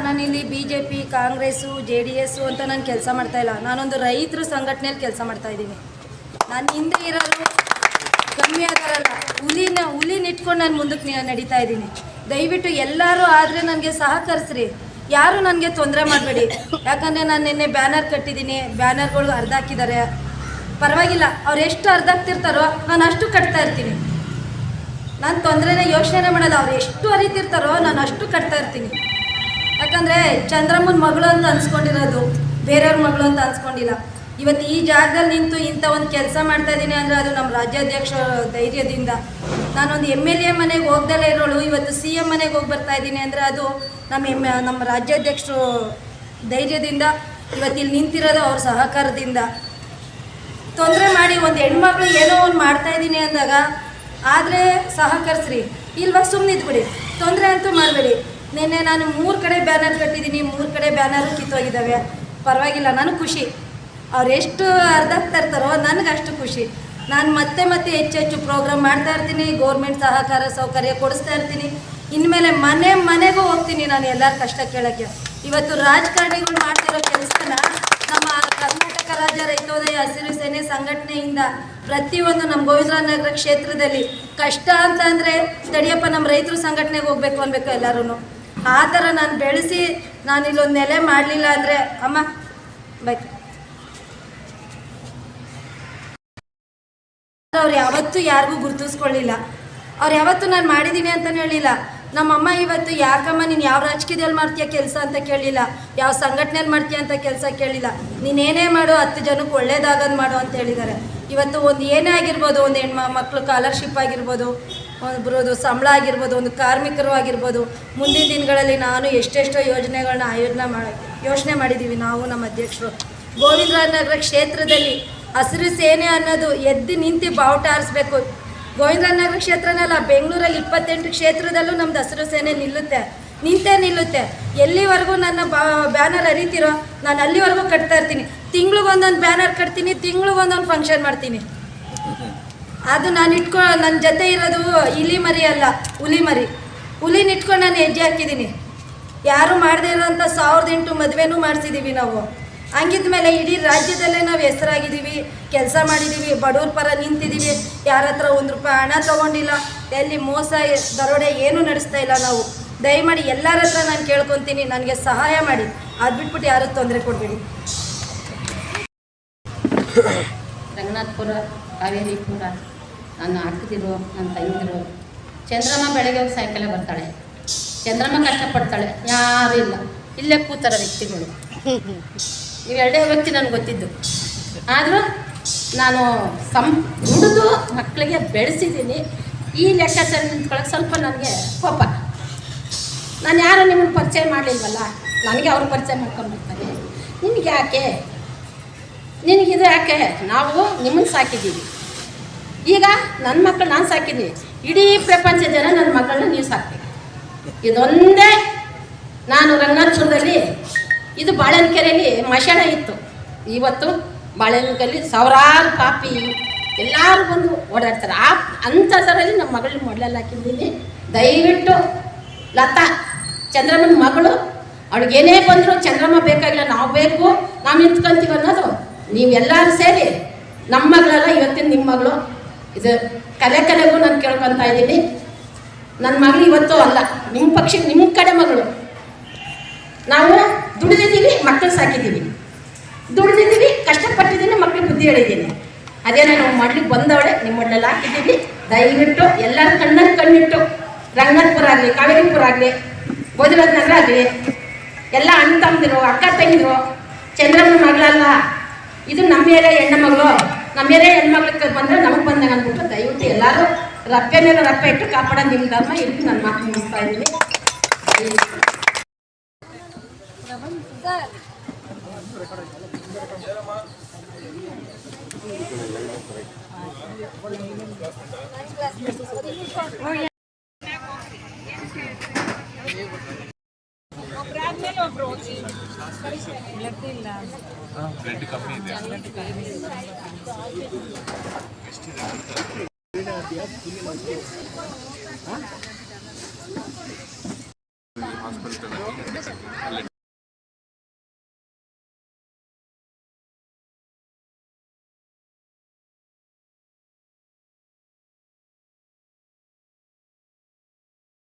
ನಾನಿಲ್ಲಿ BJP, ಕಾಂಗ್ರೆಸ್ಸು, JDS ಅಂತ ನಾನು ಕೆಲಸ ಮಾಡ್ತಾ ಇಲ್ಲ. ನಾನೊಂದು ರೈತರ ಸಂಘಟನೆಯಲ್ಲಿ ಕೆಲಸ ಮಾಡ್ತಾ ಇದ್ದೀನಿ. ನಾನು ಹಿಂದೆ ಇರೋರು ಕಮ್ಮಿ ಆದಾರಲ್ಲ, ಹುಲಿನ ಇಟ್ಕೊಂಡು ನಾನು ಮುಂದಕ್ಕೆ ನಡೀತಾ ಇದ್ದೀನಿ. ದಯವಿಟ್ಟು ಎಲ್ಲರೂ ಆದರೆ ನನಗೆ ಸಹಕರಿಸ್ರಿ, ಯಾರು ನನಗೆ ತೊಂದರೆ ಮಾಡಬೇಡಿ. ಯಾಕಂದರೆ ನಾನು ನಿನ್ನೆ ಬ್ಯಾನರ್ ಕಟ್ಟಿದ್ದೀನಿ, ಬ್ಯಾನರ್ಗಳು ಅರ್ಧ ಹಾಕಿದ್ದಾರೆ, ಪರವಾಗಿಲ್ಲ. ಅವ್ರು ಎಷ್ಟು ಅರ್ಧ ಹಾಕ್ತಿರ್ತಾರೋ ನಾನು ಅಷ್ಟು ಕಟ್ತಾ ಇರ್ತೀನಿ. ನಾನು ತೊಂದರೆನೇ ಯೋಚನೆ ಮಾಡಲ್ಲ. ಅವ್ರು ಎಷ್ಟು ಅರಿತಿರ್ತಾರೋ ನಾನು ಅಷ್ಟು ಕಟ್ತಾ ಇರ್ತೀನಿ. ಯಾಕಂದರೆ ಚಂದ್ರಮ್ಮನ ಮಗಳು ಅಂತ ಅನ್ಸ್ಕೊಂಡಿರೋದು, ಬೇರೆಯವ್ರ ಮಗಳು ಅಂತ ಅನ್ಸ್ಕೊಂಡಿಲ್ಲ. ಇವತ್ತು ಈ ಜಾಗದಲ್ಲಿ ನಿಂತು ಇಂಥ ಒಂದು ಕೆಲಸ ಮಾಡ್ತಾ ಇದ್ದೀನಿ ಅಂದರೆ ಅದು ನಮ್ಮ ರಾಜ್ಯಾಧ್ಯಕ್ಷ ಧೈರ್ಯದಿಂದ. ನಾನೊಂದು MLA ಮನೆಗೆ ಹೋಗ್ದಲೇ ಇರೋಳು ಇವತ್ತು CM ಮನೆಗೆ ಹೋಗಿ ಬರ್ತಾ ಇದ್ದೀನಿ ಅಂದರೆ ಅದು ನಮ್ಮ ರಾಜ್ಯಾಧ್ಯಕ್ಷರು ಧೈರ್ಯದಿಂದ, ಇವತ್ತು ಇಲ್ಲಿ ನಿಂತಿರೋದು ಅವ್ರ ಸಹಕಾರದಿಂದ. ತೊಂದರೆ ಮಾಡಿ ಒಂದು ಹೆಣ್ಮಕ್ಳು ಏನೋ ಒಂದು ಮಾಡ್ತಾ ಇದ್ದೀನಿ ಅಂದಾಗ ಆದರೆ ಸಹಕರಿಸ್ರಿ, ಇಲ್ವಾ ಸುಮ್ಮನಿದ್ಬಿಡಿ, ತೊಂದರೆ ಅಂತೂ ಮಾಡಬೇಡಿ. ನಿನ್ನೆ ನಾನು 3 ಕಡೆ ಬ್ಯಾನರ್ ಕಟ್ಟಿದ್ದೀನಿ, 3 ಕಡೆ ಬ್ಯಾನರು ಕಿತ್ತೋಗಿದ್ದಾವೆ, ಪರವಾಗಿಲ್ಲ, ನನಗೆ ಖುಷಿ. ಅವ್ರು ಎಷ್ಟು ಅರ್ಧ ಆಗ್ತಾ ಇರ್ತಾರೋ ನನಗೆ ಅಷ್ಟು ಖುಷಿ. ನಾನು ಮತ್ತೆ ಹೆಚ್ಚು ಪ್ರೋಗ್ರಾಮ್ ಮಾಡ್ತಾ ಇರ್ತೀನಿ, ಗೌರ್ಮೆಂಟ್ ಸಹಕಾರ ಸೌಕರ್ಯ ಕೊಡಿಸ್ತಾ ಇರ್ತೀನಿ. ಇನ್ಮೇಲೆ ಮನೆಗೂ ಹೋಗ್ತೀನಿ ನಾನು ಎಲ್ಲರ ಕಷ್ಟ ಕೇಳೋಕ್ಕೆ. ಇವತ್ತು ರಾಜಕಾರಣಿಗಳು ಮಾಡ್ತಿರೋ ಕೆಲಸನ ನಮ್ಮ ಕರ್ನಾಟಕ ರಾಜ್ಯ ರೈತೋದಯ ಹಸಿರು ಸೇನೆ ಸಂಘಟನೆಯಿಂದ ಪ್ರತಿಯೊಂದು ನಮ್ಮ ಗೋವಿಂದರಾಜನಗರ ಕ್ಷೇತ್ರದಲ್ಲಿ ಕಷ್ಟ ಅಂತ ಅಂದರೆ ತಡಿಯಪ್ಪ ನಮ್ಮ ರೈತರು ಸಂಘಟನೆಗೆ ಹೋಗ್ಬೇಕು ಅನ್ಬೇಕು ಎಲ್ಲರೂ. ಆ ಥರ ನಾನು ಬೆಳೆಸಿ ನಾನು ಇಲ್ಲೊಂದು ನೆಲೆ ಮಾಡಲಿಲ್ಲ ಅಂದರೆ ಅಮ್ಮ ಬೈಕ್ ಅವ್ರು ಯಾವತ್ತೂ ಯಾರಿಗೂ ಗುರುತಿಸ್ಕೊಳ್ಳಿಲ್ಲ. ಅವ್ರು ಯಾವತ್ತೂ ನಾನು ಮಾಡಿದ್ದೀನಿ ಅಂತಲೇ ಹೇಳಿಲ್ಲ. ನಮ್ಮಮ್ಮ ಇವತ್ತು ಯಾಕಮ್ಮ ನೀನು ಯಾವ ರಾಜಕೀಯದಲ್ಲಿ ಮಾಡ್ತೀಯ ಕೆಲಸ ಅಂತ ಕೇಳಿಲ್ಲ, ಯಾವ ಸಂಘಟನೆಯಲ್ಲಿ ಮಾಡ್ತೀಯ ಅಂತ ಕೆಲಸ ಕೇಳಿಲ್ಲ. ನೀನೇನೇ ಮಾಡು 10 ಜನಕ್ಕೆ ಒಳ್ಳೇದಾಗೋದು ಮಾಡು ಅಂತ ಹೇಳಿದ್ದಾರೆ. ಇವತ್ತು ಒಂದು ಏನೇ ಆಗಿರ್ಬೋದು, ಒಂದು ಮಕ್ಕಳು ಸ್ಕಾಲರ್ಶಿಪ್ ಆಗಿರ್ಬೋದು, ಒಬ್ಬರದು ಸಂಬಳ ಆಗಿರ್ಬೋದು, ಒಂದು ಕಾರ್ಮಿಕರು ಆಗಿರ್ಬೋದು, ಮುಂದಿನ ದಿನಗಳಲ್ಲಿ ನಾನು ಎಷ್ಟೆಷ್ಟೋ ಯೋಜನೆಗಳನ್ನ ಯೋಚನೆ ಮಾಡಿದ್ದೀವಿ ನಾವು ನಮ್ಮ ಅಧ್ಯಕ್ಷರು. ಗೋವಿಂದರಾಜನಗರ ಕ್ಷೇತ್ರದಲ್ಲಿ ಹಸಿರು ಸೇನೆ ಅನ್ನೋದು ಎದ್ದು ನಿಂತು ಬಾವುಟ ಆರಿಸ್ಬೇಕು. ಗೋವಿಂದರಾಜನಗರ ಕ್ಷೇತ್ರನಲ್ಲ, ಬೆಂಗಳೂರಲ್ಲಿ 28 ಕ್ಷೇತ್ರದಲ್ಲೂ ನಮ್ದು ಹಸಿರು ಸೇನೆ ನಿಲ್ಲುತ್ತೆ. ಎಲ್ಲಿವರೆಗೂ ನನ್ನ ಬ್ಯಾನರ್ ಹರಿತಿರೋ ನಾನು ಅಲ್ಲಿವರೆಗೂ ಕಟ್ತಾ ಇರ್ತೀನಿ. ತಿಂಗ್ಳಿಗೊಂದೊಂದು ಬ್ಯಾನರ್ ಕಟ್ತೀನಿ, ತಿಂಗ್ಳಿಗೊಂದೊಂದು ಫಂಕ್ಷನ್ ಮಾಡ್ತೀನಿ. ಅದು ನಾನು ನನ್ನ ಜೊತೆ ಇರೋದು ಇಲಿ ಮರಿ ಅಲ್ಲ, ಹುಲಿನ ಇಟ್ಕೊಂಡು ನಾನು ಹೆಜ್ಜೆ ಹಾಕಿದ್ದೀನಿ. ಯಾರು ಮಾಡದೇ ಇರೋಂಥ 1008 ಮದುವೆನೂ ಮಾಡಿಸಿದ್ದೀವಿ ನಾವು. ಹಂಗಿದ್ಮೇಲೆ ಇಡೀ ರಾಜ್ಯದಲ್ಲೇ ನಾವು ಹೆಸರಾಗಿದ್ದೀವಿ, ಕೆಲಸ ಮಾಡಿದ್ದೀವಿ, ಬಡವ್ರ ಪರ ನಿಂತಿದ್ದೀವಿ. ಯಾರ ಹತ್ರ 1 ರೂಪಾಯಿ ಹಣ ತೊಗೊಂಡಿಲ್ಲ, ಎಲ್ಲಿ ಮೋಸ ದರೋಡೆ ಏನೂ ನಡೆಸ್ತಾ ಇಲ್ಲ ನಾವು. ದಯಮಾಡಿ ಎಲ್ಲರ ಹತ್ರ ನಾನು ಕೇಳ್ಕೊತೀನಿ, ನನಗೆ ಸಹಾಯ ಮಾಡಿ. ಅದು ಬಿಟ್ಬಿಟ್ಟು ಯಾರೂ ತೊಂದರೆ ಕೊಡಬೇಡಿ. ರಂಗನಾಥಪುರ, ಕಾವೇರಿಪುರ, ನನ್ನ ಅಕ್ಕದಿರು, ನನ್ನ ತಂಗಿದ್ರು. ಚಂದ್ರಮ್ಮ ಬೆಳಗ್ಗೆ ಹೋಗಿ ಸಾಯಂಕಾಲ ಬರ್ತಾಳೆ. ಚಂದ್ರಮ್ಮ ಕಷ್ಟಪಡ್ತಾಳೆ, ಯಾರೂ ಇಲ್ಲ. ಇಲ್ಲೇ ಕೂತಾರ ವ್ಯಕ್ತಿಗಳು. ಇವೆರಡೇ ವ್ಯಕ್ತಿ ನನಗೆ ಗೊತ್ತಿದ್ದು. ಆದರೂ ನಾನು ದುಡಿದು ಮಕ್ಕಳಿಗೆ ಬೆಳೆಸಿದ್ದೀನಿ. ಈ ಲೆಕ್ಕಾಚಾರ ನಿಂತ್ಕೊಳ್ಳೋಕೆ ಸ್ವಲ್ಪ ನನಗೆ ಕೋಪ. ನಾನು ಯಾರು ನಿಮ್ಮನ್ನು ಪರಿಚಯ ಮಾಡಲಿಲ್ವಲ್ಲ, ನನಗೆ ಅವ್ರು ಪರಿಚಯ ಮಾಡ್ಕೊಂಡ್ಬಿಡ್ತಾರೆ. ನಿನಗೆ ಯಾಕೆ, ನಿನಗಿದು ಯಾಕೆ? ನಾವು ನಿಮ್ಮನ್ನು ಸಾಕಿದ್ದೀವಿ. ಈಗ ನನ್ನ ಮಕ್ಕಳು ನಾನು ಸಾಕಿದ್ದೀನಿ, ಇಡೀ ಪ್ರಪಂಚ ಜನ ನನ್ನ ಮಕ್ಕಳನ್ನ ನೀವು ಸಾಕ್ತೀವಿ. ಇದೊಂದೇ ನಾನು ರಂಗನಾಥಪುರದಲ್ಲಿ, ಇದು ಬಾಳೆನಕೆರೆಯಲ್ಲಿ ಮಶಾಣ ಇತ್ತು. ಇವತ್ತು ಬಾಳೆನಕೆರೆಯಲ್ಲಿ ಸಾವಿರಾರು ಪಾಪಿ ಎಲ್ಲರೂ ಬಂದು ಓಡಾಡ್ತಾರೆ. ಅಂಥದ್ರಲ್ಲಿ ನಮ್ಮ ಮಗಳನ್ನ ಮೊದಲೆಲ್ಲ ಹಾಕಿದ್ದೀನಿ. ದಯವಿಟ್ಟು ಲತಾ ಚಂದ್ರಮ್ಮನ ಮಗಳು, ಅವಳಿಗೇನೇ ಬಂದರೂ ಚಂದ್ರಮ್ಮ ಬೇಕಾಗಿಲ್ಲ, ನಾವು ಬೇಕು, ನಾವು ನಿಂತ್ಕೊಂತೀವಿ ಅನ್ನೋದು ನೀವೆಲ್ಲರೂ ಸೇರಿ ನಮ್ಮ ಮಗಳಲ್ಲ ಇವತ್ತಿನ ನಿಮ್ಮ ಮಗಳು. ಇದು ಕಲೆಗೂ ನಾನು ಕೇಳ್ಕೊತಾ ಇದ್ದೀನಿ. ನನ್ನ ಮಗಳು ಇವತ್ತು ಅಲ್ಲ, ನಿಮ್ಮ ಪಕ್ಷ ನಿಮ್ಮ ಕಡೆ ಮಗಳು. ನಾವು ದುಡಿದಿದ್ದೀವಿ, ಮಕ್ಕಳು ಸಾಕಿದ್ದೀವಿ, ದುಡಿದಿದ್ದೀವಿ, ಕಷ್ಟಪಟ್ಟಿದ್ದೀನಿ, ಮಕ್ಕಳು ಬುದ್ಧಿ ಹೇಳಿದ್ದೀನಿ. ಅದೇನೋ ನಾವು ಮಾಡ್ಲಿಕ್ಕೆ ಬಂದವಳೆ ನಿಮ್ಮ ಮಡ್ಲೆಲ್ಲ ಹಾಕಿದ್ದೀವಿ. ದಯವಿಟ್ಟು ಎಲ್ಲರ ಕಣ್ಣಲ್ಲಿ ಕಣ್ಣಿಟ್ಟು ರಂಗನಾಥಪುರ ಆಗಲಿ, ಕಾವೇರಿಪುರ ಆಗಲಿ, ಬೋಧಿರಾಜ್ ನಗರ ಆಗಲಿ, ಎಲ್ಲ ಅಣ್ಣ ತಮ್ಮದಿರು, ಅಕ್ಕ ತಂಗಿದ್ರು, ಚಂದ್ರಮ್ಮನ ಮಗಳಲ್ಲ, ಇದು ನಮ್ಮ ಏರಿಯಾ ಹೆಣ್ಣು ಮಗಳು. ನಮ್ಮ ಏರಿಯಾ ಹೆಣ್ಮಕ್ಳಿಗೆ ಬಂದರೆ ನಮಗೆ ಬಂದಾಗ ಅಂದ್ಬಿಟ್ಟು ದಯವಿಟ್ಟು ಎಲ್ಲರೂ ರಪ್ಪೆ ಮೇಲೆ ರಪ್ಪೆ ಇಟ್ಟು ಕಾಪಾಡೋ ನಿಮ್ಮ ಧರ್ಮ ಇದಕ್ಕೆ ನಾನು ಮಾತು ಮುಗಿಸ್ತಾ ಇದ್ದೀನಿ. ಬ್ಲಡ್ ಕಮ್ಮಿ ಇದೆ. ಹಾಸ್ಪಿಟಲ್